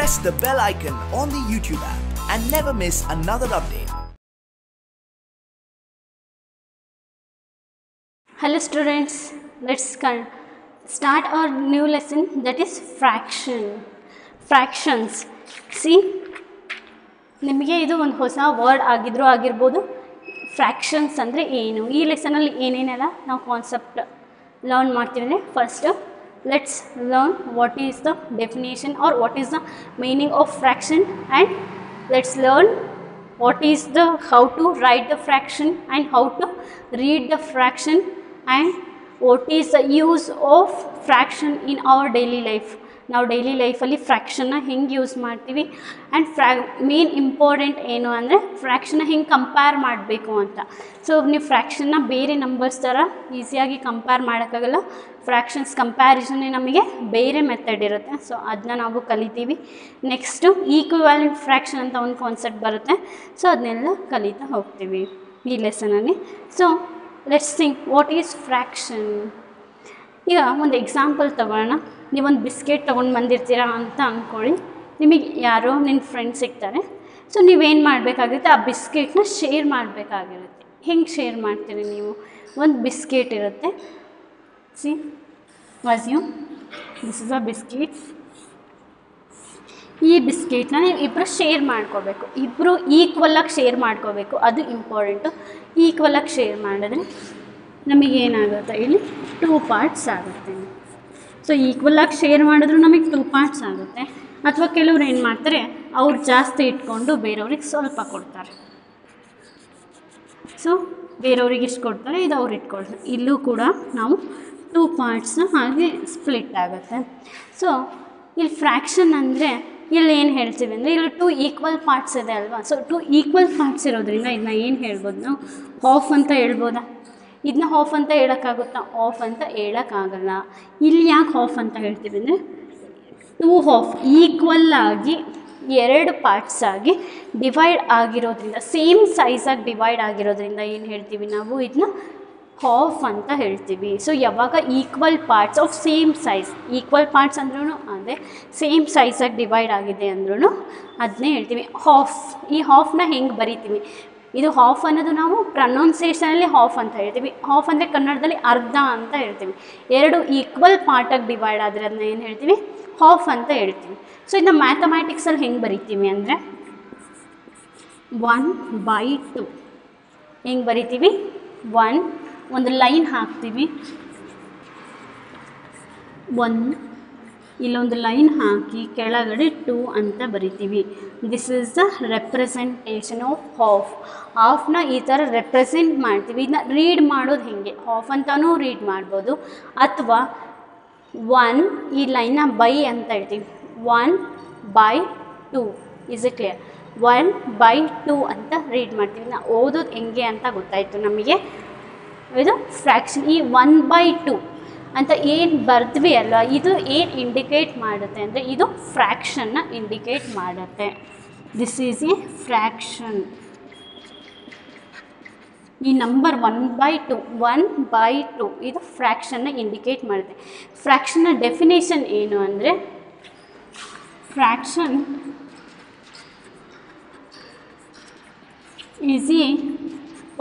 press the bell icon on the YouTube app and never miss another update. Hello students, let's start our new lesson, that is fractions. See, ನಿಮಗೆ ಇದು ಒಂದು ಹೊಸ word ಆಗಿರ್ಬೋದು. Fractions ಅಂದರೆ ಏನು, ಈ ಲೆಸನಲ್ಲಿ ಏನೇನೆಲ್ಲ ನಾವು ಕಾನ್ಸೆಪ್ಟ್ ಲರ್ನ್ ಮಾಡ್ತೀವಿ ಅಂದರೆ, first let's learn what is the definition or what is the meaning of fraction, and let's learn what is the how to write the fraction and how to read the fraction, and what is the use of fraction in our daily life. ನಾವು daily ಲೈಫಲ್ಲಿ ಫ್ರ್ಯಾಕ್ಷನ್ನ ಹೆಂಗೆ use ಮಾಡ್ತೀವಿ, and main important ಏನು ಅಂದರೆ ಫ್ರ್ಯಾಕ್ಷನ್ನ ಹೆಂಗೆ compare ಮಾಡಬೇಕು ಅಂತ. So ನೀವು ಫ್ರ್ಯಾಕ್ಷನ್ನ ಬೇರೆ ನಂಬರ್ಸ್ ಥರ ಈಸಿಯಾಗಿ ಕಂಪೇರ್ ಮಾಡೋಕ್ಕಾಗಲ್ಲ. ಫ್ರ್ಯಾಕ್ಷನ್ಸ್ ಕಂಪ್ಯಾರಿಸನ್ನೇ ನಮಗೆ ಬೇರೆ ಮೆಥಡ್ ಇರುತ್ತೆ, ಸೊ ಅದನ್ನ ನಾವು ಕಲಿತೀವಿ. ನೆಕ್ಸ್ಟು ಈಕ್ವಿವ್ಯಾಲೆಂಟ್ ಫ್ರ್ಯಾಕ್ಷನ್ ಅಂತ ಒಂದು ಕಾನ್ಸೆಪ್ಟ್ ಬರುತ್ತೆ, ಸೊ ಅದನ್ನೆಲ್ಲ ಕಲಿತಾ ಹೋಗ್ತೀವಿ ಈ ಲೆಸನಲ್ಲಿ. So let's think what is fraction. ಈಗ ಒಂದು ಎಕ್ಸಾಂಪಲ್ ತೊಗೊಳ್ಳೋಣ. ನೀವೊಂದು ಬಿಸ್ಕೆಟ್ ತೊಗೊಂಡು ಬಂದಿರ್ತೀರಾ ಅಂತ ಅಂದ್ಕೊಳ್ಳಿ. ನಿಮಗೆ ಯಾರೋ ನಿನ್ನ ಫ್ರೆಂಡ್ ಸಿಗ್ತಾರೆ. ಸೊ ನೀವೇನು ಮಾಡಬೇಕಾಗುತ್ತೆ, ಆ ಬಿಸ್ಕೆಟ್ನ ಶೇರ್ ಮಾಡಬೇಕಾಗಿರುತ್ತೆ. ಹೆಂಗೆ ಶೇರ್ ಮಾಡ್ತೀರಿ ನೀವು? ಒಂದು ಬಿಸ್ಕೆಟ್ ಇರುತ್ತೆ, C assume this is a biscuit. ಈ ಬಿಸ್ಕೆಟ್ನ ನೀವು ಇಬ್ಬರು ಶೇರ್ ಮಾಡ್ಕೋಬೇಕು, ಇಬ್ಬರು ಈಕ್ವಲಾಗಿ ಶೇರ್ ಮಾಡ್ಕೋಬೇಕು, ಅದು ಇಂಪಾರ್ಟೆಂಟು. ಈಕ್ವಲಾಗಿ ಶೇರ್ ಮಾಡಿದ್ರೆ ನಮಗೇನಾಗುತ್ತೆ, ಇಲ್ಲಿ 2 ಪಾರ್ಟ್ಸ್ ಆಗುತ್ತೆ. ಸೊ ಈಕ್ವಲಾಗಿ ಶೇರ್ ಮಾಡಿದ್ರು ನಮಗೆ 2 ಪಾರ್ಟ್ಸ್ ಆಗುತ್ತೆ. ಅಥವಾ ಕೆಲವ್ರು ಏನು ಮಾಡ್ತಾರೆ, ಅವ್ರು ಜಾಸ್ತಿ ಇಟ್ಕೊಂಡು ಬೇರೆಯವ್ರಿಗೆ ಸ್ವಲ್ಪ ಕೊಡ್ತಾರೆ. ಸೊ ಬೇರೆಯವ್ರಿಗೆ ಇಷ್ಟು ಕೊಡ್ತಾರೆ, ಇದು ಅವ್ರು ಇಟ್ಕೊಳ್ತಾರೆ. ಇಲ್ಲೂ ಕೂಡ ನಾವು 2 ಪಾರ್ಟ್ಸ್ನ ಹಾಗೆ ಸ್ಪ್ಲಿಟ್ ಆಗುತ್ತೆ. ಸೊ ಇಲ್ಲಿ ಫ್ರ್ಯಾಕ್ಷನ್ ಅಂದರೆ ಇಲ್ಲಿ ಏನು ಹೇಳ್ತೀವಿ ಅಂದರೆ, ಇಲ್ಲಿ 2 ಈಕ್ವಲ್ ಪಾರ್ಟ್ಸ್ ಇದೆ ಅಲ್ವಾ. ಸೊ 2 ಈಕ್ವಲ್ ಪಾರ್ಟ್ಸ್ ಇರೋದ್ರಿಂದ ಇದನ್ನ ಏನು ಹೇಳ್ಬೋದು ನಾವು, ಹಾಫ್ ಅಂತ ಹೇಳ್ಬೋದಾ? ಇದನ್ನ ಹಾಫ್ ಅಂತ ಹೇಳೋಕ್ಕಾಗುತ್ತಾ? ಆಫ್ ಅಂತ ಹೇಳೋಕ್ಕಾಗಲ್ಲ. ಇಲ್ಲಿ ಯಾಕೆ ಹಾಫ್ ಅಂತ ಹೇಳ್ತೀವಿ ಅಂದರೆ, 2 ಹಾಫ್ ಈಕ್ವಲ್ ಆಗಿ 2 ಪಾರ್ಟ್ಸ್ ಆಗಿ ಡಿವೈಡ್ ಆಗಿರೋದ್ರಿಂದ, ಸೇಮ್ ಸೈಜಾಗಿ ಡಿವೈಡ್ ಆಗಿರೋದ್ರಿಂದ ಏನು ಹೇಳ್ತೀವಿ ನಾವು, ಇದನ್ನ ಹಾಫ್ ಅಂತ ಹೇಳ್ತೀವಿ. ಸೊ ಯಾವಾಗ equal parts of same size, equal parts ಅಂದ್ರೂ ಅದೇ, ಸೇಮ್ ಸೈಜಾಗಿ ಡಿವೈಡ್ ಆಗಿದೆ ಅಂದ್ರೂ ಅದನ್ನೇ ಹೇಳ್ತೀವಿ ಹಾಫ್. ಈ ಹಾಫ್ನ ಹೆಂಗೆ ಬರಿತೀವಿ, ಇದು ಹಾಫ್ ಅನ್ನೋದು ನಾವು ಪ್ರೊನೌನ್ಸಿಯೇಷನಲ್ಲಿ ಹಾಫ್ ಅಂತ ಹೇಳ್ತೀವಿ. ಹಾಫ್ ಅಂದರೆ ಕನ್ನಡದಲ್ಲಿ ಅರ್ಧ ಅಂತ ಹೇಳ್ತೀವಿ. 2 ಈಕ್ವಲ್ ಪಾರ್ಟಾಗಿ ಡಿವೈಡ್ ಆದರೆ ಅದನ್ನ ಏನು ಹೇಳ್ತೀವಿ, ಹಾಫ್ ಅಂತ ಹೇಳ್ತೀವಿ. ಸೊ ಇದನ್ನ ಮ್ಯಾಥಮ್ಯಾಟಿಕ್ಸಲ್ಲಿ ಹೆಂಗೆ ಬರಿತೀವಿ ಅಂದರೆ, 1/2 ಹೆಂಗೆ ಬರಿತೀವಿ, 1 ಒಂದು ಲೈನ್ ಹಾಕ್ತೀವಿ, 1 ಇಲ್ಲೊಂದು ಲೈನ್ ಹಾಕಿ ಕೆಳಗಡೆ 2 ಅಂತ ಬರಿತೀವಿ. This is the representation of half. ಹಾಫ್ನ ಈ ಥರ ರೆಪ್ರೆಸೆಂಟ್ ಮಾಡ್ತೀವಿ. ಇದನ್ನ ರೀಡ್ ಮಾಡೋದು ಹೇಗೆ, ಹಾಫ್ ಅಂತಲೂ ರೀಡ್ ಮಾಡ್ಬೋದು, ಅಥವಾ 1 ಈ ಲೈನ್ನ ಬೈ ಅಂತ ಹೇಳ್ತೀವಿ, 1/2. Is it clear? 1/2 ಅಂತ ರೀಡ್ ಮಾಡ್ತೀವಿ. ನಾವು ಓದೋದು ಹೆಂಗೆ ಅಂತ ಗೊತ್ತಾಯಿತು ನಮಗೆ. ಇದು ಫ್ರ್ಯಾಕ್ಷನ್. ಈ 1/2 ಅಂತ ಏನು ಬರ್ದ್ವಿ ಅಲ್ವ, ಇದು ಏನು ಇಂಡಿಕೇಟ್ ಮಾಡುತ್ತೆ ಅಂದರೆ, ಇದು ಫ್ರ್ಯಾಕ್ಷನ್ನ ಇಂಡಿಕೇಟ್ ಮಾಡುತ್ತೆ. This is a fraction. ಈ ನಂಬರ್ 1/2 ಇದು ಫ್ರ್ಯಾಕ್ಷನ್ನ ಇಂಡಿಕೇಟ್ ಮಾಡುತ್ತೆ. ಫ್ರ್ಯಾಕ್ಷನ್ನ ಡೆಫಿನೇಷನ್ ಏನು ಅಂದರೆ, fraction is a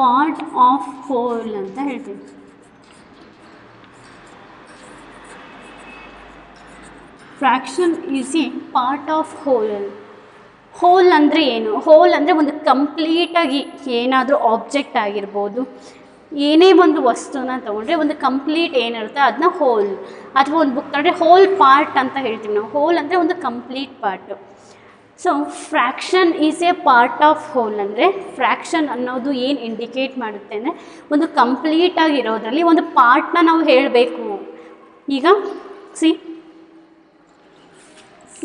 part of whole ಅಂತ ಹೇಳ್ತೀವಿ. Fraction is a part of whole. Whole ಅಂದರೆ ಏನು? ಹೋಲ್ ಅಂದರೆ ಒಂದು ಕಂಪ್ಲೀಟಾಗಿ ಏನಾದರೂ ಆಬ್ಜೆಕ್ಟ್ ಆಗಿರ್ಬೋದು, ಏನೇ ಒಂದು ವಸ್ತುನ ತೊಗೊಂಡ್ರೆ ಒಂದು ಕಂಪ್ಲೀಟ್ ಏನಿರುತ್ತೆ ಅದನ್ನ ಹೋಲ್, ಅಥವಾ ಒಂದು ಬುಕ್ ತೊಗೊಂಡ್ರೆ ಹೋಲ್ ಪಾರ್ಟ್ ಅಂತ ಹೇಳ್ತೀವಿ ನಾವು. ಹೋಲ್ ಅಂದರೆ ಒಂದು complete part. So fraction is a part of hole ಅಂದರೆ, ಫ್ರ್ಯಾಕ್ಷನ್ ಅನ್ನೋದು ಏನು ಇಂಡಿಕೇಟ್ ಮಾಡುತ್ತೆ ಅಂದರೆ, ಒಂದು ಕಂಪ್ಲೀಟಾಗಿರೋದ್ರಲ್ಲಿ ಒಂದು ಪಾರ್ಟ್ನ ನಾವು ಹೇಳಬೇಕು. ಈಗ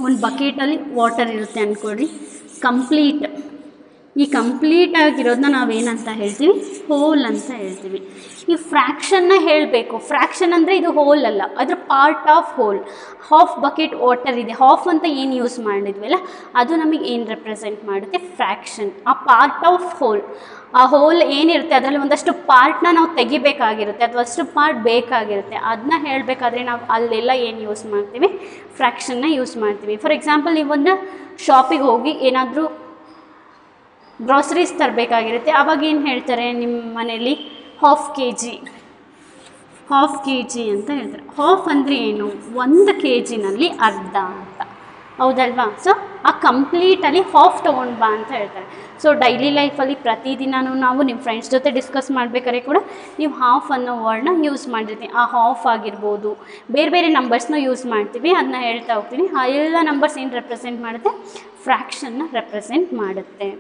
ಒಂದು ಬಕೆಟಲ್ಲಿ ವಾಟರ್ ಇರುತ್ತೆ ಅಂದ್ಕೊಳ್ರಿ, ಕಂಪ್ಲೀಟ್ ಈ ಕಂಪ್ಲೀಟ್ ಆಗಿರೋದನ್ನ ನಾವೇನಂತ ಹೇಳ್ತೀವಿ, ಹೋಲ್ ಅಂತ ಹೇಳ್ತೀವಿ. ಈ ಫ್ರ್ಯಾಕ್ಷನ್ನ ಹೇಳಬೇಕು. ಫ್ರ್ಯಾಕ್ಷನ್ ಅಂದರೆ ಇದು ಹೋಲ್ ಅಲ್ಲ, ಅದ್ರ part of hole. Half bucket water ಇದೆ, ಹಾಫ್ ಅಂತ ಏನು ಯೂಸ್ ಮಾಡಿದ್ವಲ್ಲ ಅದು ನಮಗೆ ಏನು ರೆಪ್ರೆಸೆಂಟ್ ಮಾಡುತ್ತೆ, ಫ್ರ್ಯಾಕ್ಷನ್. ಆ ಪಾರ್ಟ್ ಆಫ್ ಹೋಲ್, ಆ ಹೋಲ್ ಏನಿರುತ್ತೆ ಅದರಲ್ಲಿ ಒಂದಷ್ಟು ಪಾರ್ಟ್ನ ನಾವು ತೆಗಿಬೇಕಾಗಿರುತ್ತೆ ಅಥವಾ ಅಷ್ಟು ಪಾರ್ಟ್ ಬೇಕಾಗಿರುತ್ತೆ. ಅದನ್ನ ಹೇಳಬೇಕಾದ್ರೆ ನಾವು ಅಲ್ಲೆಲ್ಲ ಏನು ಯೂಸ್ ಮಾಡ್ತೀವಿ, ಫ್ರ್ಯಾಕ್ಷನ್ನ ಯೂಸ್ ಮಾಡ್ತೀವಿ. ಫಾರ್ ಎಕ್ಸಾಂಪಲ್, ನೀವೊಂದು ಶಾಪಿಗೆ ಹೋಗಿ ಏನಾದರೂ ಗ್ರಾಸರೀಸ್ ತರಬೇಕಾಗಿರುತ್ತೆ. ಆವಾಗ ಏನು ಹೇಳ್ತಾರೆ ನಿಮ್ಮ ಮನೇಲಿ, ಹಾಫ್ ಕೆ ಜಿ ಅಂತ ಹೇಳ್ತಾರೆ. ಹಾಫ್ ಅಂದರೆ ಏನು, 1 kgನಲ್ಲಿ ಅರ್ಧ ಅಂತ, ಹೌದಲ್ವಾ? ಸೊ ಆ ಕಂಪ್ಲೀಟಲ್ಲಿ ಹಾಫ್ ತೊಗೊಂಡು ಬಾ ಅಂತ ಹೇಳ್ತಾರೆ. ಸೊ ಡೈಲಿ ಲೈಫಲ್ಲಿ ಪ್ರತಿದಿನವೂ ನಾವು ನಿಮ್ಮ ಫ್ರೆಂಡ್ಸ್ ಜೊತೆ ಡಿಸ್ಕಸ್ ಮಾಡಬೇಕಾದ್ರೆ ಕೂಡ ನೀವು ಹಾಫ್ ಅನ್ನೋ ವರ್ಡ್ನ ಯೂಸ್ ಮಾಡಿರ್ತೀವಿ. ಆ ಹಾಫ್ ಆಗಿರ್ಬೋದು, ಬೇರೆ ಬೇರೆ ನಂಬರ್ಸ್ನ ಯೂಸ್ ಮಾಡ್ತೀವಿ, ಅದನ್ನ ಹೇಳ್ತಾ ಹೋಗ್ತೀನಿ. ಆ ಎಲ್ಲ ನಂಬರ್ಸ್ ಏನು ರೆಪ್ರೆಸೆಂಟ್ ಮಾಡುತ್ತೆ, ಫ್ರ್ಯಾಕ್ಷನ್ನ ರೆಪ್ರೆಸೆಂಟ್ ಮಾಡುತ್ತೆ.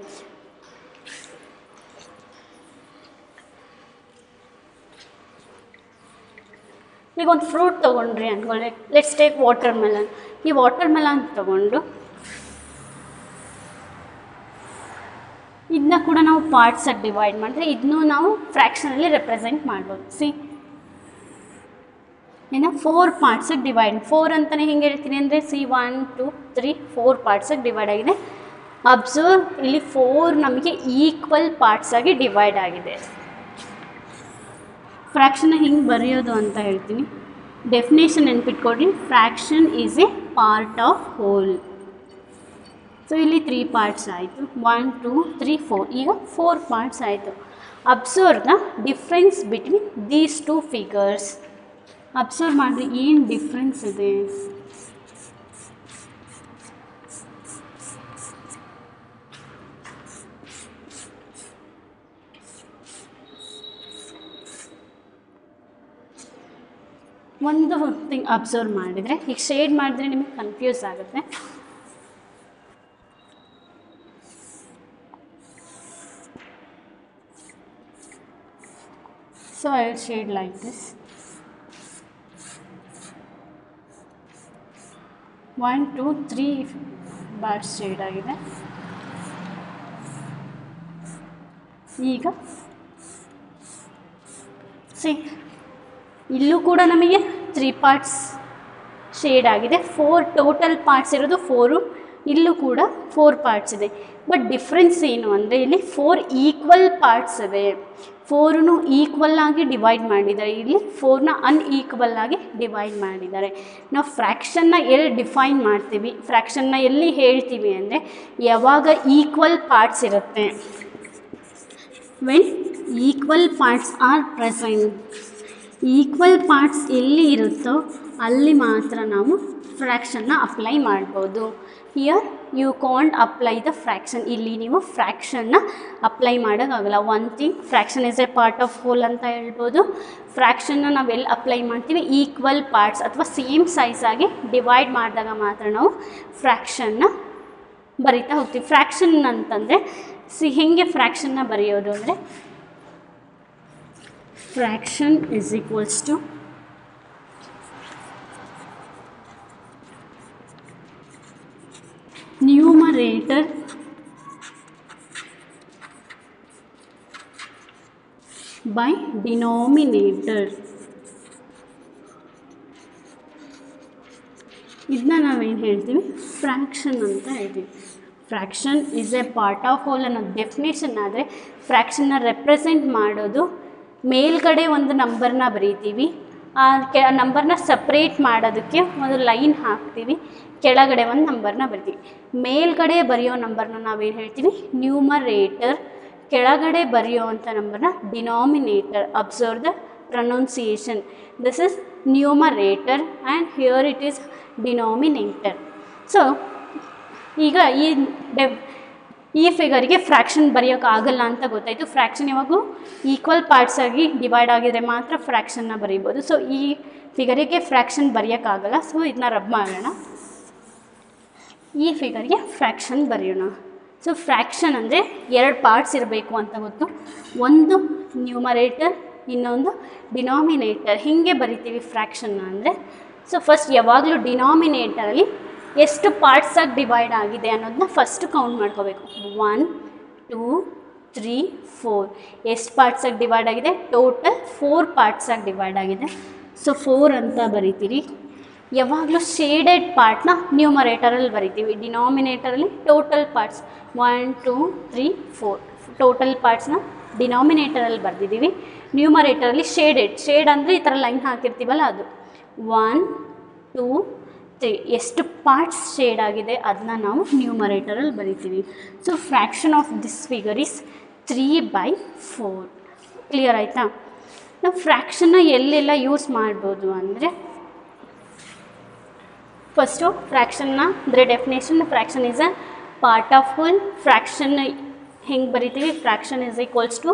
ಈಗ ಒಂದು ಫ್ರೂಟ್ ತೊಗೊಂಡ್ರಿ ಅಂದ್ಕೊಳ್ಳಿ, ಲೆಟ್ಸ್ ಟೇಕ್ ವಾಟರ್ ಮೆಲನ್. ಈ ವಾಟರ್ ಮೆಲನ್ ತೊಗೊಂಡು ಇದನ್ನ ಕೂಡ ನಾವು ಪಾರ್ಟ್ಸಾಗಿ ಡಿವೈಡ್ ಮಾಡಿದ್ರೆ ಇದನ್ನೂ ನಾವು ಫ್ರ್ಯಾಕ್ಷನಲ್ಲಿ ರೆಪ್ರೆಸೆಂಟ್ ಮಾಡ್ಬೋದು. ಸಿ, ಇನ್ನು 4 ಪಾರ್ಟ್ಸಾಗಿ ಡಿವೈಡ್, 4 ಅಂತಲೇ ಹಿಂಗೆ ಹೇಳ್ತೀನಿ ಅಂದರೆ ಸಿ 1 2 3 4 ಪಾರ್ಟ್ಸಾಗಿ ಡಿವೈಡ್ ಆಗಿದೆ. ಅಬ್ಸರ್ವ್, ಇಲ್ಲಿ 4 ನಮಗೆ ಈಕ್ವಲ್ ಪಾರ್ಟ್ಸಾಗಿ ಡಿವೈಡ್ ಆಗಿದೆ. ಫ್ರ್ಯಾಕ್ಷನ್ನ ಹಿಂಗೆ ಬರೆಯೋದು ಅಂತ ಹೇಳ್ತೀನಿ. ಡೆಫಿನೇಷನ್ ನೆನ್ಪಿಟ್ಕೊಡ್ರಿ, fraction is a part of whole. So ಇಲ್ಲಿ 3 ಪಾರ್ಟ್ಸ್ ಆಯಿತು, 1 2 3 4, ಈಗ 4 ಪಾರ್ಟ್ಸ್ ಆಯಿತು. Observe the difference between these 2 figures. Observe ಮಾಡಿರಿ ಏನು ಡಿಫ್ರೆನ್ಸ್ ಇದೆ. ಒಂದು ಥಿಂಗ್ ಅಬ್ಸರ್ವ್ ಮಾಡಿದರೆ, ಈಗ ಶೇಡ್ ಮಾಡಿದ್ರೆ ನಿಮಗೆ ಕನ್ಫ್ಯೂಸ್ ಆಗುತ್ತೆ. So I will shade like this. 1 2 3 bars shade ಆಗಿದೆ. ಈಗ ಸಿ, ಇಲ್ಲೂ ಕೂಡ ನಮಗೆ 3 ಪಾರ್ಟ್ಸ್ ಶೇಡ್ ಆಗಿದೆ. 4 ಟೋಟಲ್ ಪಾರ್ಟ್ಸ್ ಇರೋದು 4, ಇಲ್ಲೂ ಕೂಡ 4 ಪಾರ್ಟ್ಸ್ ಇದೆ. ಬಟ್ ಡಿಫ್ರೆನ್ಸ್ ಏನು ಅಂದರೆ ಇಲ್ಲಿ 4 ಈಕ್ವಲ್ ಪಾರ್ಟ್ಸ್ ಇದೆ. 4 ಈಕ್ವಲ್ ಆಗಿ ಡಿವೈಡ್ ಮಾಡಿದ್ದಾರೆ, ಇಲ್ಲಿ 4ನ ಅನ್ಈಕ್ವಲ್ ಆಗಿ ಡಿವೈಡ್ ಮಾಡಿದ್ದಾರೆ. ನಾವು ಫ್ರ್ಯಾಕ್ಷನ್ನ ಎಲ್ಲಿ ಡಿಫೈನ್ ಮಾಡ್ತೀವಿ, ಫ್ರ್ಯಾಕ್ಷನ್ನ ಎಲ್ಲಿ ಹೇಳ್ತೀವಿ ಅಂದರೆ ಯಾವಾಗ ಈಕ್ವಲ್ ಪಾರ್ಟ್ಸ್ ಇರುತ್ತೆ, when equal parts are present. Equal parts ಎಲ್ಲಿ ಇರುತ್ತೋ ಅಲ್ಲಿ ಮಾತ್ರ ನಾವು ಫ್ರ್ಯಾಕ್ಷನ್ನ ಅಪ್ಲೈ ಮಾಡ್ಬೋದು. Here you can't apply the fraction. ಇಲ್ಲಿ ನೀವು ಫ್ರ್ಯಾಕ್ಷನ್ನ ಅಪ್ಲೈ ಮಾಡೋಕ್ಕಾಗಲ್ಲ. One thing, fraction is a part of whole ಅಂತ ಹೇಳ್ಬೋದು. ಫ್ರ್ಯಾಕ್ಷನ್ನ ನಾವು ಎಲ್ಲಿ ಅಪ್ಲೈ ಮಾಡ್ತೀವಿ, ಈಕ್ವಲ್ ಪಾರ್ಟ್ಸ್ ಅಥವಾ ಸೇಮ್ ಸೈಜಾಗಿ ಡಿವೈಡ್ ಮಾಡಿದಾಗ ಮಾತ್ರ ನಾವು ಫ್ರ್ಯಾಕ್ಷನ್ನ ಬರಿತಾ ಹೋಗ್ತೀವಿ. ಫ್ರ್ಯಾಕ್ಷನ್ ಅಂತಂದರೆ ಹೇಗೆ ಫ್ರ್ಯಾಕ್ಷನ್ನ ಬರೆಯೋದು ಅಂದರೆ, fraction is equals to numerator by denominator. ಇದನ್ನ ನಾವೇನು ಹೇಳ್ತೀವಿ, ಫ್ರ್ಯಾಕ್ಷನ್ ಅಂತ ಹೇಳ್ತೀವಿ. Fraction is a part of hole ಅನ್ನೋ ಡೆಫಿನೇಷನ್ ಆದರೆ, ಫ್ರ್ಯಾಕ್ಷನ್ನ ರೆಪ್ರೆಸೆಂಟ್ ಮಾಡೋದು ಮೇಲ್ಗಡೆ ಒಂದು ನಂಬರ್ನ ಬರೀತೀವಿ, ಆ ನಂಬರ್ನ ಸಪ್ರೇಟ್ ಮಾಡೋದಕ್ಕೆ ಒಂದು ಲೈನ್ ಹಾಕ್ತೀವಿ, ಕೆಳಗಡೆ ಒಂದು ನಂಬರ್ನ ಬರಿತೀವಿ. ಮೇಲ್ಗಡೆ ಬರೆಯೋ ನಂಬರ್ನ ನಾವೇನು ಹೇಳ್ತೀವಿ, ನ್ಯೂಮರೇಟರ್. ಕೆಳಗಡೆ ಬರೆಯೋ ಅಂಥ ನಂಬರ್ನ denominator. Observe the pronunciation. This is numerator and here it is denominator. So ಈಗ ಈ ಫಿಗರಿಗೆ ಫ್ರ್ಯಾಕ್ಷನ್ ಬರೆಯೋಕ್ಕಾಗಲ್ಲ ಅಂತ ಗೊತ್ತಾಯಿತು. ಫ್ರ್ಯಾಕ್ಷನ್ ಯಾವಾಗೂ ಈಕ್ವಲ್ ಪಾರ್ಟ್ಸ್ ಆಗಿ ಡಿವೈಡ್ ಆಗಿದ್ರೆ ಮಾತ್ರ ಫ್ರ್ಯಾಕ್ಷನ್ನ ಬರೀಬೋದು. ಸೊ ಈ ಫಿಗರಿಗೆ ಫ್ರ್ಯಾಕ್ಷನ್ ಬರೆಯೋಕ್ಕಾಗಲ್ಲ. ಸೊ ಇದನ್ನ ರಬ್ ಮಾಡೋಣ. ಈ ಫಿಗರ್ಗೆ ಫ್ರ್ಯಾಕ್ಷನ್ ಬರೆಯೋಣ. ಸೊ ಫ್ರ್ಯಾಕ್ಷನ್ ಅಂದರೆ 2 ಪಾರ್ಟ್ಸ್ ಇರಬೇಕು ಅಂತ ಗೊತ್ತು. ಒಂದು ನ್ಯೂಮರೇಟರ್, ಇನ್ನೊಂದು ಡಿನಾಮಿನೇಟರ್. ಹೀಗೆ ಬರಿತೀವಿ ಫ್ರ್ಯಾಕ್ಷನ್ನ ಅಂದರೆ. ಸೊ ಫಸ್ಟ್ ಯಾವಾಗಲೂ ಡಿನಾಮಿನೇಟರಲ್ಲಿ ಎಷ್ಟು ಪಾರ್ಟ್ಸಾಗಿ ಡಿವೈಡ್ ಆಗಿದೆ ಅನ್ನೋದನ್ನ ಫಸ್ಟ್ ಕೌಂಟ್ ಮಾಡ್ಕೋಬೇಕು. 1 2 3 4 ಎಷ್ಟು ಪಾರ್ಟ್ಸಾಗಿ ಡಿವೈಡ್ ಆಗಿದೆ? ಟೋಟಲ್ 4 ಪಾರ್ಟ್ಸಾಗಿ ಡಿವೈಡ್ ಆಗಿದೆ. ಸೊ 4 ಅಂತ ಬರಿತೀರಿ. ಯಾವಾಗಲೂ ಶೇಡೆಡ್ ಪಾರ್ಟ್ನ ನ್ಯೂಮರೇಟರಲ್ಲಿ ಬರಿತೀವಿ. ಡಿನಾಮಿನೇಟರಲ್ಲಿ ಟೋಟಲ್ ಪಾರ್ಟ್ಸ್ 1 2 3 4 ಟೋಟಲ್ ಪಾರ್ಟ್ಸ್ನ ಡಿನಾಮಿನೇಟರಲ್ಲಿ ಬರೆದಿದ್ದೀವಿ. ನ್ಯೂಮರೇಟರಲ್ಲಿ ಶೇಡ್ ಅಂದರೆ ಈ ಥರ ಲೈನ್ ಹಾಕಿರ್ತೀವಲ್ಲ ಅದು 1 2 3 ಎಷ್ಟು ಪಾರ್ಟ್ಸ್ ಶೇಡ್ ಆಗಿದೆ ಅದನ್ನ ನಾವು ನ್ಯೂಮರೇಟರಲ್ಲಿ ಬರಿತೀವಿ. So fraction of this figure is 3/4. Clear ಆಯಿತಾ? ನಾವು ಫ್ರ್ಯಾಕ್ಷನ್ನ ಎಲ್ಲೆಲ್ಲ ಯೂಸ್ ಮಾಡ್ಬೋದು ಅಂದರೆ, ಫಸ್ಟು ಫ್ರ್ಯಾಕ್ಷನ್ನ ಅಂದರೆ definition, fraction is a part of whole. Fraction ಹೆಂಗೆ ಬರಿತೀವಿ? Fraction is equals to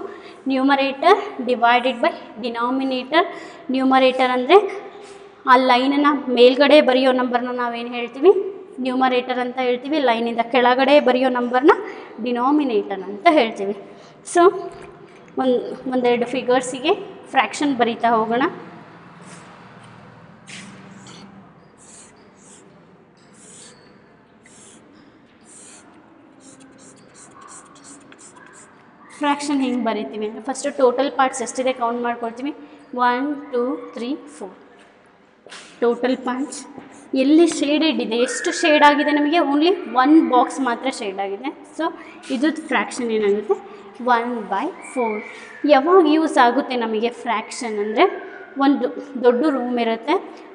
numerator divided by denominator. Numerator ಅಂದರೆ ಆ ಲೈನನ್ನು ಮೇಲ್ಗಡೆ ಬರೆಯೋ ನಂಬರ್ನ ನಾವೇನು ಹೇಳ್ತೀವಿ? ನ್ಯೂಮರೇಟರ್ ಅಂತ ಹೇಳ್ತೀವಿ. ಲೈನಿಂದ ಕೆಳಗಡೆ ಬರೆಯೋ ನಂಬರ್ನ ಡಿನಾಮಿನೇಟರ್ ಅಂತ ಹೇಳ್ತೀವಿ. ಸೊ ಒಂದೆರಡು ಫಿಗರ್ಸಿಗೆ ಫ್ರ್ಯಾಕ್ಷನ್ ಬರಿತಾ ಹೋಗೋಣ. ಫ್ರ್ಯಾಕ್ಷನ್ ಹೆಂಗೆ ಬರಿತೀವಿ ಅಂದರೆ, ಫಸ್ಟು ಟೋಟಲ್ ಪಾರ್ಟ್ಸ್ ಎಷ್ಟಿದೆ ಕೌಂಟ್ ಮಾಡ್ಕೊಳ್ತೀವಿ. 1 2 3 4 ಟೋಟಲ್ ಪಾರ್ಟ್ಸ್. ಎಲ್ಲಿ ಶೇಡೆಡ್ ಇದೆ, ಎಷ್ಟು ಶೇಡ್ ಆಗಿದೆ ನಮಗೆ? ಓನ್ಲಿ 1 ಬಾಕ್ಸ್ ಮಾತ್ರ ಶೇಡ್ ಆಗಿದೆ. ಸೊ ಇದು ಫ್ರ್ಯಾಕ್ಷನ್ ಏನಾಗುತ್ತೆ? 1/4. ಯಾವಾಗ ಯೂಸ್ ಆಗುತ್ತೆ ನಮಗೆ ಫ್ರ್ಯಾಕ್ಷನ್ ಅಂದರೆ, ಒಂದು ದೊಡ್ಡ ರೂಮ್ ಇರುತ್ತೆ,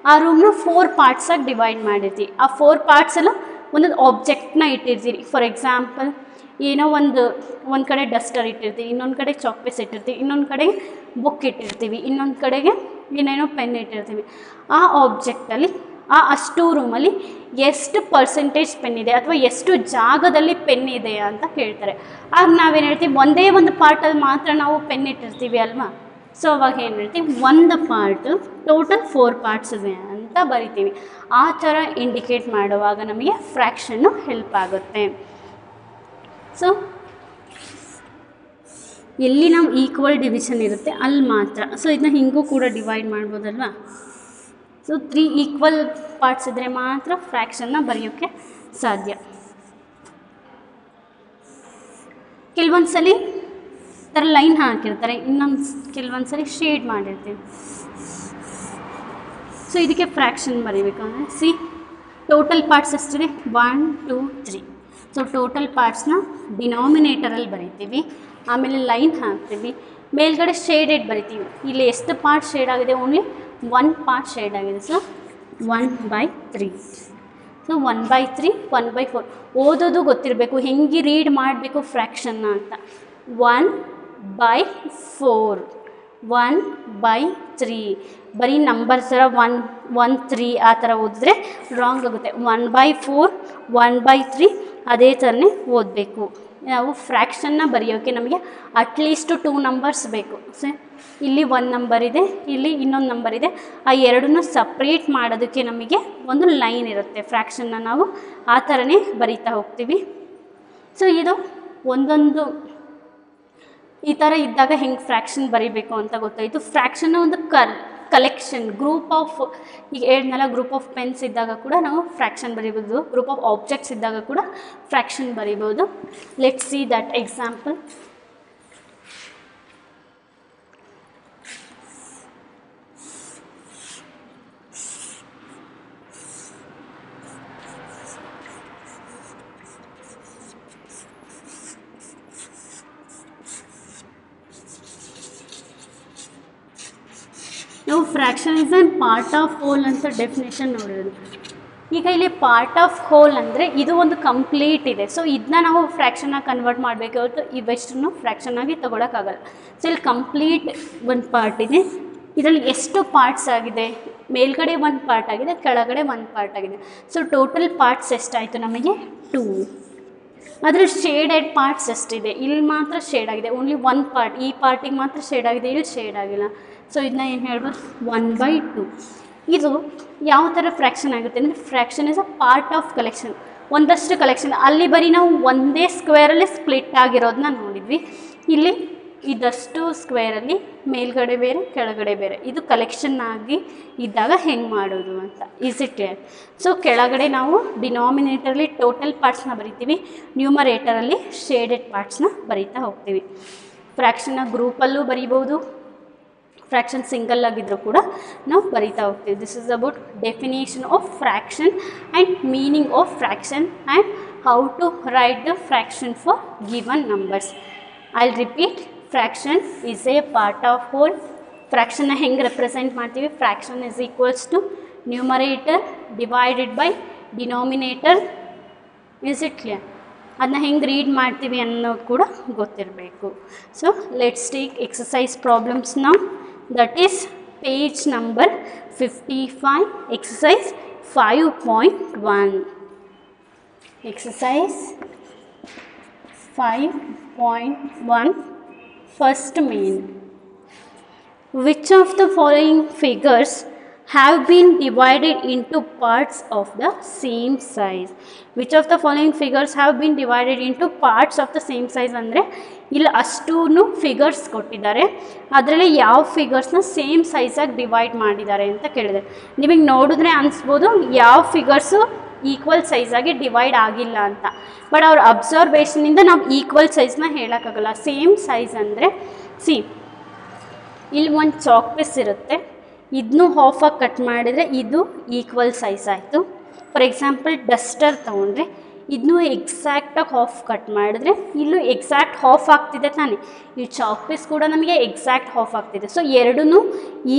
ಆ ರೂಮ್ನ 4 ಪಾರ್ಟ್ಸಾಗಿ ಡಿವೈಡ್ ಮಾಡಿರ್ತೀವಿ. ಆ 4 ಪಾರ್ಟ್ಸಲ್ಲೂ ಒಂದೊಂದು ಆಬ್ಜೆಕ್ಟ್ನ ಇಟ್ಟಿರ್ತೀರಿ. ಫಾರ್ ಎಕ್ಸಾಂಪಲ್, ಏನೋ ಒಂದು ಕಡೆ ಡಸ್ಟರ್ ಇಟ್ಟಿರ್ತೀವಿ, ಇನ್ನೊಂದು ಕಡೆ ಚಾಕ್ ಪೀಸ್ ಇಟ್ಟಿರ್ತೀವಿ, ಇನ್ನೊಂದು ಕಡೆಗೆ ಬುಕ್ ಇಟ್ಟಿರ್ತೀವಿ, ಇನ್ನೊಂದು ಕಡೆಗೆ ಏನೇನೋ ಪೆನ್ ಇಟ್ಟಿರ್ತೀವಿ. ಆ ಆಬ್ಜೆಕ್ಟಲ್ಲಿ ಅಷ್ಟು ರೂಮಲ್ಲಿ ಎಷ್ಟು ಪರ್ಸೆಂಟೇಜ್ ಪೆನ್ ಇದೆ ಅಥವಾ ಎಷ್ಟು ಜಾಗದಲ್ಲಿ ಪೆನ್ ಇದೆ ಅಂತ ಕೇಳ್ತಾರೆ. ಆಗ ನಾವೇನು ಹೇಳ್ತೀವಿ? ಒಂದೇ ಒಂದು ಪಾರ್ಟಲ್ಲಿ ಮಾತ್ರ ನಾವು ಪೆನ್ ಇಟ್ಟಿರ್ತೀವಿ ಅಲ್ವಾ? ಸೊ ಅವಾಗ ಏನು ಹೇಳ್ತೀವಿ? ಒಂದು ಪಾರ್ಟು ಟೋಟಲ್ 4 ಪಾರ್ಟ್ಸ್ ಇದೆ ಅಂತ ಬರಿತೀವಿ. ಆ ಥರ ಇಂಡಿಕೇಟ್ ಮಾಡುವಾಗ ನಮಗೆ ಫ್ರ್ಯಾಕ್ಷನ್ನು ಹೆಲ್ಪ್ ಆಗುತ್ತೆ. ಸೊ ಎಲ್ಲಿ ನಾವು ಈಕ್ವಲ್ ಡಿವಿಷನ್ ಇರುತ್ತೆ ಅಲ್ಲಿ ಮಾತ್ರ. ಸೊ ಇದನ್ನ ಹಿಂಗೂ ಕೂಡ ಡಿವೈಡ್ ಮಾಡ್ಬೋದಲ್ವಾ? ಸೊ 3 ಈಕ್ವಲ್ ಪಾರ್ಟ್ಸ್ ಇದ್ದರೆ ಮಾತ್ರ ಫ್ರ್ಯಾಕ್ಷನ್ನ ಬರೆಯೋಕ್ಕೆ ಸಾಧ್ಯ. ಕೆಲವೊಂದು ಸಲ ಥರ ಲೈನ್ ಹಾಕಿರ್ತಾರೆ, ಇನ್ನೊಂದು ಕೆಲವೊಂದು ಸಲ ಶೇಡ್ ಮಾಡಿರ್ತೀವಿ. ಸೊ ಇದಕ್ಕೆ ಫ್ರ್ಯಾಕ್ಷನ್ ಬರೀಬೇಕಂದ್ರೆ, ಸಿ ಟೋಟಲ್ ಪಾರ್ಟ್ಸ್ ಎಷ್ಟಿದೆ? 1 2 3. ಸೊ ಟೋಟಲ್ ಪಾರ್ಟ್ಸ್ನ ಡಿನಾಮಿನೇಟರಲ್ಲಿ ಬರಿತೀವಿ, ಆಮೇಲೆ ಲೈನ್ ಹಾಕ್ತೀವಿ, ಮೇಲ್ಗಡೆ ಶೇಡೆಡ್ ಬರಿತೀವಿ. ಇಲ್ಲಿ ಎಷ್ಟು ಪಾರ್ಟ್ ಶೇಡ್ ಆಗಿದೆ? ಓನ್ಲಿ 1 ಪಾರ್ಟ್ ಶೇಡ್ ಆಗಿದೆ. ಸೊ 1/3. ಸೊ 1/3 1/4. ಓದೋದು ಗೊತ್ತಿರಬೇಕು, ಹೆಂಗೆ ರೀಡ್ ಮಾಡಬೇಕು ಫ್ರ್ಯಾಕ್ಷನ್ನ ಅಂತ. 1/4 1/3 ಬರೀ ನಂಬರ್ಸ್ ಥರ 1 1 3 ಆ ಥರ ಓದಿದ್ರೆ ರಾಂಗ್ ಆಗುತ್ತೆ. 1/4 1/3 ಅದೇ ಥರನೇ ಓದಬೇಕು. ನಾವು ಫ್ರ್ಯಾಕ್ಷನ್ನ ಬರೆಯೋಕ್ಕೆ ನಮಗೆ ಅಟ್ಲೀಸ್ಟ್ 2 ನಂಬರ್ಸ್ ಬೇಕು. ಸೊ ಇಲ್ಲಿ 1 ನಂಬರ್ ಇದೆ, ಇಲ್ಲಿ ಇನ್ನೊಂದು ನಂಬರ್ ಇದೆ. ಆ ಎರಡನ್ನೂ ಸಪ್ರೇಟ್ ಮಾಡೋದಕ್ಕೆ ನಮಗೆ ಒಂದು ಲೈನ್ ಇರುತ್ತೆ. ಫ್ರ್ಯಾಕ್ಷನ್ನ ನಾವು ಆ ಥರನೇ ಬರಿತಾ ಹೋಗ್ತೀವಿ. ಸೊ ಇದು ಒಂದೊಂದು ಈ ಥರ ಇದ್ದಾಗ ಹೆಂಗೆ ಫ್ರ್ಯಾಕ್ಷನ್ ಬರೀಬೇಕು ಅಂತ ಗೊತ್ತಾಯಿತು. ಫ್ರ್ಯಾಕ್ಷನ್ನ ಒಂದು ಕಲೆಕ್ಷನ್, ಗ್ರೂಪ್ ಆಫ್, ಈಗ ಹೇಳಿದ್ನಲ್ಲ ಗ್ರೂಪ್ ಆಫ್ ಪೆನ್ಸ್ ಇದ್ದಾಗ ಕೂಡ ನಾವು ಫ್ರ್ಯಾಕ್ಷನ್ ಬರೀಬೋದು, ಗ್ರೂಪ್ ಆಫ್ ಆಬ್ಜೆಕ್ಟ್ಸ್ ಇದ್ದಾಗ ಕೂಡ ಫ್ರ್ಯಾಕ್ಷನ್ ಬರೀಬೋದು. Let's see that example. ನಾವು fraction is an part of whole ಅಂತ ಡೆಫಿನೇಷನ್ ನೋಡಿರೋದು. ಈಗ ಇಲ್ಲಿ ಪಾರ್ಟ್ ಆಫ್ ಹೋಲ್ ಅಂದರೆ ಇದು ಒಂದು ಕಂಪ್ಲೀಟ್ ಇದೆ. ಸೊ ಇದನ್ನ ನಾವು ಫ್ರ್ಯಾಕ್ಷನ್ನಾಗಿ ಕನ್ವರ್ಟ್ ಮಾಡಬೇಕು ಹೊರತು ಇವೆಷ್ಟನ್ನು ಫ್ರ್ಯಾಕ್ಷನ್ನಾಗಿ ತೊಗೊಳಕ್ಕಾಗಲ್ಲ. ಸೊ ಇಲ್ಲಿ ಕಂಪ್ಲೀಟ್ ಒಂದು ಪಾರ್ಟ್ ಇದೆ, ಇದರಲ್ಲಿ ಎಷ್ಟು ಪಾರ್ಟ್ಸ್ ಆಗಿದೆ? ಮೇಲ್ಗಡೆ 1 ಪಾರ್ಟ್ ಆಗಿದೆ, ಕೆಳಗಡೆ 1 ಪಾರ್ಟ್ ಆಗಿದೆ. ಸೊ ಟೋಟಲ್ ಪಾರ್ಟ್ಸ್ ಎಷ್ಟಾಯಿತು ನಮಗೆ? 2. ಅದರ ಶೇಡೆಡ್ ಪಾರ್ಟ್ಸ್ ಎಷ್ಟಿದೆ? ಇಲ್ಲಿ ಮಾತ್ರ ಶೇಡ್ ಆಗಿದೆ, ಓನ್ಲಿ 1 ಪಾರ್ಟ್. ಈ ಪಾರ್ಟಿಗೆ ಮಾತ್ರ ಶೇಡ್ ಆಗಿದೆ, ಇಲ್ಲಿ ಶೇಡ್ ಆಗಿಲ್ಲ. ಸೊ ಇದನ್ನ ಏನು ಹೇಳ್ಬೋದು? 1/2. ಇದು ಯಾವ ಥರ ಫ್ರ್ಯಾಕ್ಷನ್ ಆಗುತ್ತೆ ಅಂದರೆ, fraction is a part of collection. ಒಂದಷ್ಟು ಕಲೆಕ್ಷನ್ ಅಲ್ಲಿ ಬರೀ ನಾವು ಒಂದೇ ಸ್ಕ್ವೇರಲ್ಲಿ ಸ್ಪ್ಲಿಟ್ ಆಗಿರೋದನ್ನ ನೋಡಿದ್ವಿ. ಇಲ್ಲಿ ಇದಷ್ಟು ಸ್ಕ್ವೇರಲ್ಲಿ ಮೇಲ್ಗಡೆ ಬೇರೆ ಕೆಳಗಡೆ ಬೇರೆ, ಇದು ಕಲೆಕ್ಷನ್ ಆಗಿ ಇದ್ದಾಗ ಹೆಂಗೆ ಮಾಡೋದು ಅಂತ. Is it clear? ಸೊ ಕೆಳಗಡೆ ನಾವು ಡಿನಾಮಿನೇಟರಲ್ಲಿ ಟೋಟಲ್ ಪಾರ್ಟ್ಸ್ನ ಬರಿತೀವಿ, ನ್ಯೂಮರೇಟರಲ್ಲಿ ಶೇಡೆಡ್ ಪಾರ್ಟ್ಸ್ನ ಬರಿತಾ ಹೋಗ್ತೀವಿ. ಫ್ರ್ಯಾಕ್ಷನ್ನ ಗ್ರೂಪಲ್ಲೂ ಬರಿಬೋದು, ಫ್ರ್ಯಾಕ್ಷನ್ ಸಿಂಗಲ್ ಆಗಿದ್ದರೂ ಕೂಡ ನಾವು ಬರಿತಾ ಹೋಗ್ತೀವಿ. This is about definition of fraction and meaning of fraction and how to write the fraction for given numbers. I repeat, fraction is a part of whole. ಫ್ರ್ಯಾಕ್ಷನ್ನ ಹೆಂಗೆ ರೆಪ್ರೆಸೆಂಟ್ ಮಾಡ್ತೀವಿ? Fraction is equals to numerator divided by denominator. Is it clear? ಅದನ್ನ ಹೆಂಗೆ read ಮಾಡ್ತೀವಿ ಅನ್ನೋದು ಕೂಡ ಗೊತ್ತಿರಬೇಕು. So let's take exercise problems ನಾವು. That is page number 55, exercise 5.1. Exercise 5.1, first main. Which of the following figures have been divided into parts of the same size? Which of the following figures have been divided into parts of the same size ಅಂದರೆ ಇಲ್ಲಿ ಅಷ್ಟೂ figures ಕೊಟ್ಟಿದ್ದಾರೆ, ಅದರಲ್ಲಿ ಯಾವ ಫಿಗರ್ಸ್ನ same ಸೈಜಾಗಿ divide ಮಾಡಿದ್ದಾರೆ ಅಂತ ಕೇಳಿದೆ. ನಿಮಗೆ ನೋಡಿದ್ರೆ ಅನಿಸ್ಬೋದು ಯಾವ ಫಿಗರ್ಸು ಈಕ್ವಲ್ ಸೈಜಾಗಿ ಡಿವೈಡ್ ಆಗಿಲ್ಲ ಅಂತ. ಬಟ್ ಅವ್ರ ಅಬ್ಸರ್ವೇಷನಿಂದ ನಾವು ಈಕ್ವಲ್ ಸೈಜ್ನ ಹೇಳೋಕ್ಕಾಗಲ್ಲ. ಸೇಮ್ ಸೈಜ್ ಅಂದರೆ ಇಲ್ಲಿ ಒಂದು ಚಾಕ್ ಪೀಸ್ ಇರುತ್ತೆ, ಇದನ್ನು ಹಾಫಾಗಿ ಕಟ್ ಮಾಡಿದರೆ ಇದು ಈಕ್ವಲ್ ಸೈಜ್ ಆಯಿತು. ಫಾರ್ ಎಕ್ಸಾಂಪಲ್ ಡಸ್ಟರ್ ತೊಗೊಂಡ್ರೆ ಇದನ್ನು ಎಕ್ಸಾಕ್ಟಾಗಿ ಹಾಫ್ ಕಟ್ ಮಾಡಿದ್ರೆ ಇಲ್ಲೂ ಎಕ್ಸಾಕ್ಟ್ ಹಾಫ್ ಆಗ್ತಿದೆ ತಾನೇ, ಈ ಚಾಕ್ ಪೀಸ್ ಕೂಡ ನಮಗೆ ಎಕ್ಸಾಕ್ಟ್ ಹಾಫ್ ಆಗ್ತಿದೆ. ಸೊ ಎರಡೂ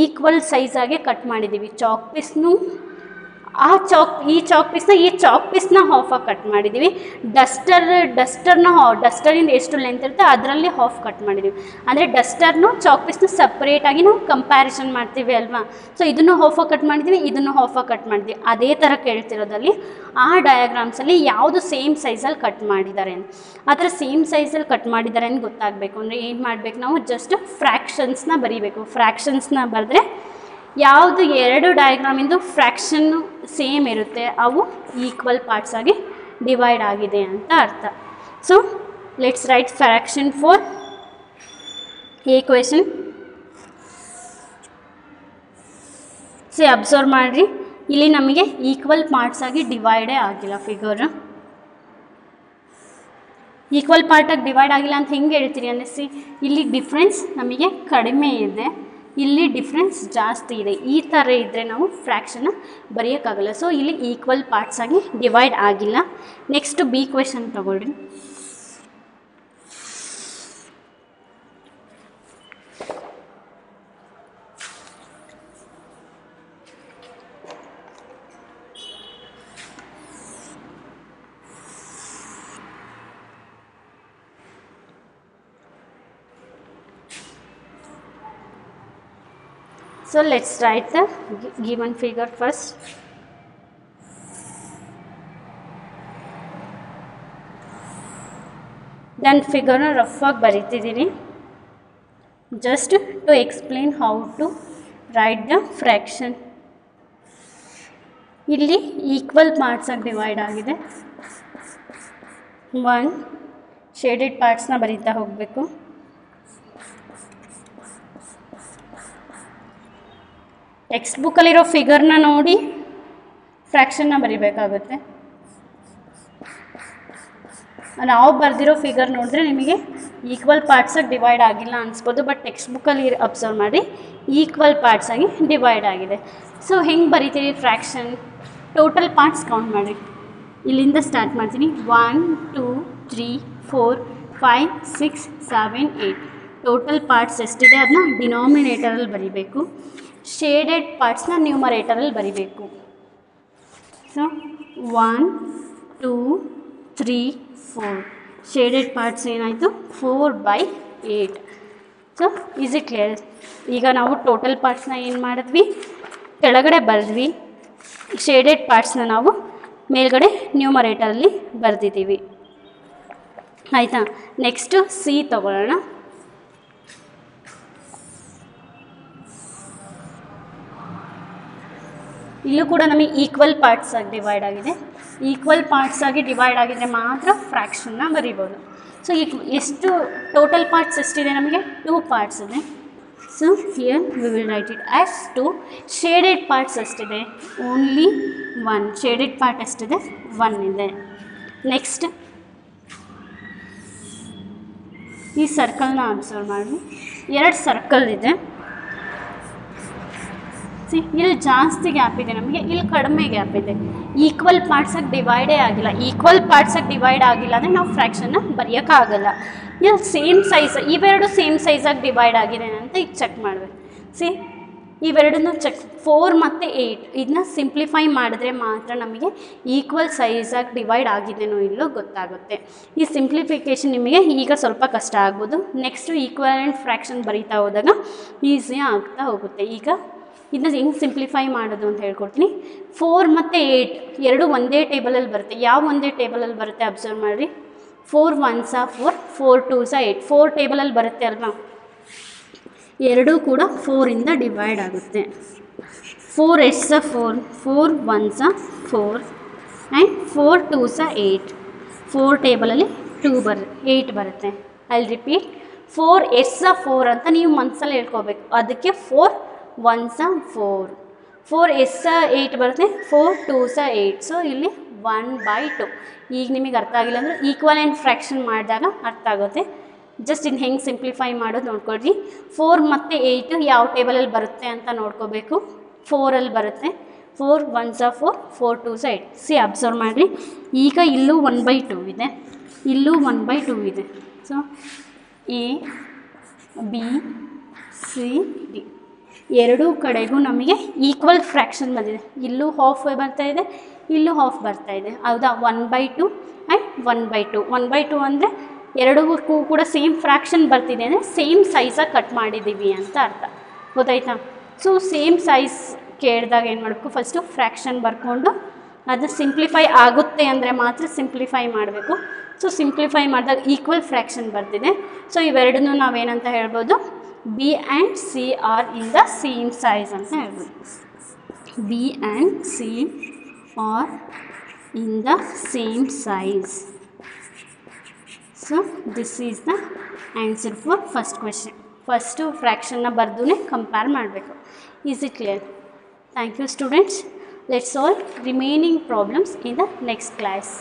ಈಕ್ವಲ್ ಸೈಜಾಗೆ ಕಟ್ ಮಾಡಿದ್ದೀವಿ. ಚಾಕ್ ಪೀಸ್ನು ಈ ಚಾಕ್ ಪೀಸ್ನ ಹಾಫಾಗಿ ಕಟ್ ಮಾಡಿದ್ದೀವಿ. ಡಸ್ಟರಿಂದ ಎಷ್ಟು ಲೆಂತ್ ಇರುತ್ತೆ ಅದರಲ್ಲಿ ಹಾಫ್ ಕಟ್ ಮಾಡಿದ್ದೀವಿ. ಅಂದರೆ ಡಸ್ಟರ್ನು ಚಾಕ್ ಪೀಸ್ನ ಸಪ್ರೇಟಾಗಿ ನಾವು ಕಂಪ್ಯಾರಿಸನ್ ಮಾಡ್ತೀವಿ ಅಲ್ವಾ. ಸೊ ಇದನ್ನು ಹಾಫಾಗಿ ಕಟ್ ಮಾಡಿದ್ದೀವಿ, ಇದನ್ನು ಹಾಫಾಗಿ ಕಟ್ ಮಾಡಿದ್ದೀವಿ. ಅದೇ ಥರ ಕೇಳ್ತಿರೋದಲ್ಲಿ ಆ ಡಯಾಗ್ರಾಮ್ಸಲ್ಲಿ ಯಾವುದು ಸೇಮ್ ಸೈಜಲ್ಲಿ ಕಟ್ ಮಾಡಿದ್ದಾರೆ ಅಂತ. ಆ ಥರ ಸೇಮ್ ಸೈಜಲ್ಲಿ ಕಟ್ ಮಾಡಿದ್ದಾರೆ ಅಂತ ಗೊತ್ತಾಗಬೇಕು ಅಂದರೆ ಏನು ಮಾಡಬೇಕು ನಾವು? ಜಸ್ಟ್ ಫ್ರ್ಯಾಕ್ಷನ್ಸ್ನ ಬರೀಬೇಕು. ಫ್ರ್ಯಾಕ್ಷನ್ಸ್ನ ಬರೆದ್ರೆ ಯಾವುದು ಎರಡು ಡಯಾಗ್ರಾಮಿಂದು ಫ್ರ್ಯಾಕ್ಷನ್ನು ಸೇಮ್ ಇರುತ್ತೆ ಅವು ಈಕ್ವಲ್ ಪಾರ್ಟ್ಸ್ ಆಗಿ ಡಿವೈಡ್ ಆಗಿದೆ ಅಂತ ಅರ್ಥ. So let's right fraction for A question. So observe ಮಾಡಿರಿ, ಇಲ್ಲಿ ನಮಗೆ ಈಕ್ವಲ್ ಪಾರ್ಟ್ಸ್ ಆಗಿ ಡಿವೈಡೇ ಆಗಿಲ್ಲ ಫಿಗರ್. ಈಕ್ವಲ್ ಪಾರ್ಟಾಗಿ ಡಿವೈಡ್ ಆಗಿಲ್ಲ ಅಂತ ಹೆಂಗೆ ಹೇಳ್ತೀರಿ ಅಂದರೆ ಇಲ್ಲಿ ಡಿಫ್ರೆನ್ಸ್ ನಮಗೆ ಕಡಿಮೆ ಇದೆ, ಇಲ್ಲಿ ಡಿಫ್ರೆನ್ಸ್ ಜಾಸ್ತಿ ಇದೆ. ಈ ಥರ ಇದ್ದರೆ ನಾವು ಫ್ರ್ಯಾಕ್ಷನ್ನ ಬರೆಯೋಕ್ಕಾಗಲ್ಲ. ಸೊ ಇಲ್ಲಿ ಈಕ್ವಲ್ ಪಾರ್ಟ್ಸ್ ಆಗಿ ಡಿವೈಡ್ ಆಗಿಲ್ಲ. ನೆಕ್ಸ್ಟ್ ಬಿ ಕ್ವೆಶನ್ ತಗೊಳ್ರಿ. So let's write the given figure first. Then figure na rough ಆಗಿ ಬರೀತಿದ್ದೀನಿ just to explain how to write the fraction. ಇಲ್ಲಿ ಈಕ್ವಲ್ ಪಾರ್ಟ್ಸ್ ಆಗಿ ಡಿವೈಡ್ ಆಗಿದೆ. 1 ಶೇಡೆಡ್ ಪಾರ್ಟ್ಸ್ನ ಬರೀತಾ ಹೋಗಬೇಕು. ಟೆಕ್ಸ್ಟ್ ಬುಕ್ಕಲ್ಲಿರೋ ಫಿಗರ್ನ ನೋಡಿ ಫ್ರ್ಯಾಕ್ಷನ್ನ ಬರಿಬೇಕಾಗುತ್ತೆ. ನಾವು ಬರೆದಿರೋ ಫಿಗರ್ ನೋಡಿದ್ರೆ ನಿಮಗೆ ಈಕ್ವಲ್ ಪಾರ್ಟ್ಸಾಗಿ ಡಿವೈಡ್ ಆಗಿಲ್ಲ ಅನಿಸ್ಬೋದು, ಬಟ್ ಟೆಕ್ಸ್ಟ್ ಬುಕ್ಕಲ್ಲಿ ಅಬ್ಸರ್ವ್ ಮಾಡಿ ಈಕ್ವಲ್ ಪಾರ್ಟ್ಸ್ ಆಗಿ ಡಿವೈಡ್ ಆಗಿದೆ. ಸೊ ಹೆಂಗೆ ಬರಿತೀವಿ ಫ್ರ್ಯಾಕ್ಷನ್? ಟೋಟಲ್ ಪಾರ್ಟ್ಸ್ ಕೌಂಟ್ ಮಾಡಿ. ಇಲ್ಲಿಂದ ಸ್ಟಾರ್ಟ್ ಮಾಡ್ತೀನಿ. 1 2 3 4 5 6 7 8 ಟೋಟಲ್ ಪಾರ್ಟ್ಸ್ ಎಷ್ಟಿದೆ ಅದನ್ನ ಡಿನಾಮಿನೇಟರಲ್ಲಿ ಬರಿಬೇಕು. ಶೇಡೆಡ್ ಪಾರ್ಟ್ಸ್ನ ನ್ಯೂಮರೇಟರಲ್ಲಿ ಬರಿಬೇಕು. ಸೊ 1 2 3 4 ಶೇಡೆಡ್ ಪಾರ್ಟ್ಸ್ ಏನಾಯಿತು? 4/8. So is it clear? ಈಗ ನಾವು ಟೋಟಲ್ ಪಾರ್ಟ್ಸ್ನ ಏನು ಮಾಡಿದ್ವಿ? ಕೆಳಗಡೆ ಬರೆದ್ವಿ. ಶೇಡೆಡ್ ಪಾರ್ಟ್ಸ್ನ ನಾವು ಮೇಲ್ಗಡೆ ನ್ಯೂಮರೇಟರಲ್ಲಿ ಬರೆದಿದ್ದೀವಿ. ಆಯಿತಾ? ನೆಕ್ಸ್ಟು ಸಿ ತಗೊಳ್ಳೋಣ. ಇಲ್ಲೂ ಕೂಡ ನಮಗೆ ಈಕ್ವಲ್ ಪಾರ್ಟ್ಸ್ ಆಗಿ ಡಿವೈಡ್ ಆಗಿದೆ. ಈಕ್ವಲ್ ಪಾರ್ಟ್ಸ್ ಆಗಿ ಡಿವೈಡ್ ಆಗಿದ್ರೆ ಮಾತ್ರ ಫ್ರ್ಯಾಕ್ಷನ್ನ ಬರಿಬೋದು. ಸೊ ಈಗ ಎಷ್ಟು ಟೋಟಲ್ ಪಾರ್ಟ್ಸ್ ಎಷ್ಟಿದೆ ನಮಗೆ 2 ಪಾರ್ಟ್ಸ್ ಇದೆ. So here we will write it as 2. Shaded parts ಎಷ್ಟಿದೆ? ಓನ್ಲಿ 1. ಶೇಡೆಡ್ ಪಾರ್ಟ್ ಎಷ್ಟಿದೆ? 1 ಇದೆ. ನೆಕ್ಸ್ಟ್ ಈ ಸರ್ಕಲ್ನ ಅಬ್ಸರ್ವ್ ಮಾಡಿ, 2 ಸರ್ಕಲ್ ಇದೆ. ಸಿ ಇಲ್ಲಿ ಜಾಸ್ತಿ ಗ್ಯಾಪ್ ಇದೆ ನಮಗೆ, ಇಲ್ಲಿ ಕಡಿಮೆ ಗ್ಯಾಪ್ ಇದೆ. ಈಕ್ವಲ್ ಪಾರ್ಟ್ಸಾಗಿ ಡಿವೈಡೇ ಆಗಿಲ್ಲ. ಈಕ್ವಲ್ ಪಾರ್ಟ್ಸಾಗಿ ಡಿವೈಡ್ ಆಗಿಲ್ಲ ಅಂದರೆ ನಾವು ಫ್ರ್ಯಾಕ್ಷನ್ನ ಬರೆಯೋಕ್ಕಾಗಲ್ಲ. ಇಲ್ಲಿ ಸೇಮ್ ಸೈಜ್, ಇವೆರಡು ಸೇಮ್ ಸೈಜಾಗಿ ಡಿವೈಡ್ ಆಗಿದೆ ಅಂತ ಈಗ ಚೆಕ್ ಮಾಡಬೇಕು. ಸಿ ಇವೆರಡನ್ನೂ ಚೆಕ್ 4 ಮತ್ತು 8 ಇದನ್ನ ಸಿಂಪ್ಲಿಫೈ ಮಾಡಿದ್ರೆ ಮಾತ್ರ ನಮಗೆ ಈಕ್ವಲ್ ಸೈಜಾಗಿ ಡಿವೈಡ್ ಆಗಿದೆನೋ ಇಲ್ಲೋ ಗೊತ್ತಾಗುತ್ತೆ. ಈ ಸಿಂಪ್ಲಿಫಿಕೇಷನ್ ನಿಮಗೆ ಈಗ ಸ್ವಲ್ಪ ಕಷ್ಟ ಆಗ್ಬೋದು. ನೆಕ್ಸ್ಟು ಈಕ್ವಲೆಂಟ್ ಫ್ರ್ಯಾಕ್ಷನ್ ಬರೀತಾ ಹೋದಾಗ ಈಸಿ ಆಗ್ತಾ ಹೋಗುತ್ತೆ. ಈಗ ಇದನ್ನ ಹೆಂಗೆ ಸಿಂಪ್ಲಿಫೈ ಮಾಡೋದು ಅಂತ ಹೇಳ್ಕೊಡ್ತೀನಿ. 4 ಮತ್ತು 8 ಎರಡು ಒಂದೇ ಟೇಬಲಲ್ಲಿ ಬರುತ್ತೆ. ಯಾವ ಒಂದೇ ಟೇಬಲಲ್ಲಿ ಬರುತ್ತೆ ಅಬ್ಸರ್ವ್ ಮಾಡಿರಿ. 4 1s 4, 4 2s 8. 4 ಟೇಬಲಲ್ಲಿ ಬರುತ್ತೆ ಅಲ್ವಾ, ಎರಡೂ ಕೂಡ 4ಇಂದ ಡಿವೈಡ್ ಆಗುತ್ತೆ. 4 8s 4, 4 1s 4 ಆ್ಯಂಡ್ 4 2s 8. 4 ಟೇಬಲಲ್ಲಿ 8 ಬರುತ್ತೆ. ಅಲ್ಲಿ ರಿಪೀಟ್ 4 8s 4 ಅಂತ ನೀವು ಮನಸ್ಸಲ್ಲಿ ಹೇಳ್ಕೋಬೇಕು. ಅದಕ್ಕೆ 4 1s 4, 4 8s 8 ಬರುತ್ತೆ, 4 2s 8. ಸೊ ಇಲ್ಲಿ 1/2. ಈಗ ನಿಮಗೆ ಅರ್ಥ ಆಗಿಲ್ಲ ಅಂದರೆ ಈಕ್ವಲೆಂಟ್ ಫ್ರ್ಯಾಕ್ಷನ್ ಮಾಡಿದಾಗ ಅರ್ಥ ಆಗುತ್ತೆ. ಜಸ್ಟ್ ಇನ್ನು ಹೆಂಗೆ ಸಿಂಪ್ಲಿಫೈ ಮಾಡೋದು ನೋಡ್ಕೊಳ್ರಿ. 4 ಮತ್ತು 8 ಯಾವ ಟೇಬಲಲ್ಲಿ ಬರುತ್ತೆ ಅಂತ ನೋಡ್ಕೋಬೇಕು. 4ಅಲ್ಲಿ ಬರುತ್ತೆ. 4 1s 4, 4 2s 8. ಸಿ ಅಬ್ಸರ್ವ್ ಮಾಡಿರಿ. ಈಗ ಇಲ್ಲೂ 1/2 ಇದೆ, ಇಲ್ಲೂ 1/2 ಇದೆ. So A B C D ಎರಡೂ ಕಡೆಗೂ ನಮಗೆ ಈಕ್ವಲ್ ಫ್ರ್ಯಾಕ್ಷನ್ ಬಂದಿದೆ. ಇಲ್ಲೂ ಹಾಫ್ ಬರ್ತಾ ಇದೆ, ಇಲ್ಲೂ ಹಾಫ್ ಬರ್ತಾ ಇದೆ. ಹೌದಾ? 1/2 ಆ್ಯಂಡ್ 1/2. 1/2 ಅಂದರೆ ಎರಡಕ್ಕೂ ಕೂಡ ಸೇಮ್ ಫ್ರ್ಯಾಕ್ಷನ್ ಬರ್ತಿದೆ ಅಂದರೆ ಸೇಮ್ ಸೈಜಾಗಿ ಕಟ್ ಮಾಡಿದ್ದೀವಿ ಅಂತ ಅರ್ಥ. ಗೊತ್ತಾಯ್ತಾ? ಸೊ ಸೇಮ್ ಸೈಜ್ ಕೇಳಿದಾಗ ಏನು ಮಾಡಬೇಕು, ಫಸ್ಟು ಫ್ರ್ಯಾಕ್ಷನ್ ಬರ್ಕೊಂಡು ಅದು ಸಿಂಪ್ಲಿಫೈ ಆಗುತ್ತೆ ಅಂದರೆ ಮಾತ್ರ ಸಿಂಪ್ಲಿಫೈ ಮಾಡಬೇಕು. ಸೊ ಸಿಂಪ್ಲಿಫೈ ಮಾಡಿದಾಗ ಈಕ್ವಲ್ ಫ್ರ್ಯಾಕ್ಷನ್ ಬರ್ತಿದೆ. ಸೊ ಇವೆರಡನ್ನೂ ನಾವೇನಂತ ಹೇಳ್ಬೋದು, B and C are in the same size ಅಂತ ಹೇಳ್ಬೋದು. B and C are in the same size. So this is the answer for first question. First ಫ್ರ್ಯಾಕ್ಷನ್ನ ಬರ್ದು ಕಂಪೇರ್ ಮಾಡಬೇಕು. Is it clear? Thank you students. Let's solve remaining problems in the next class.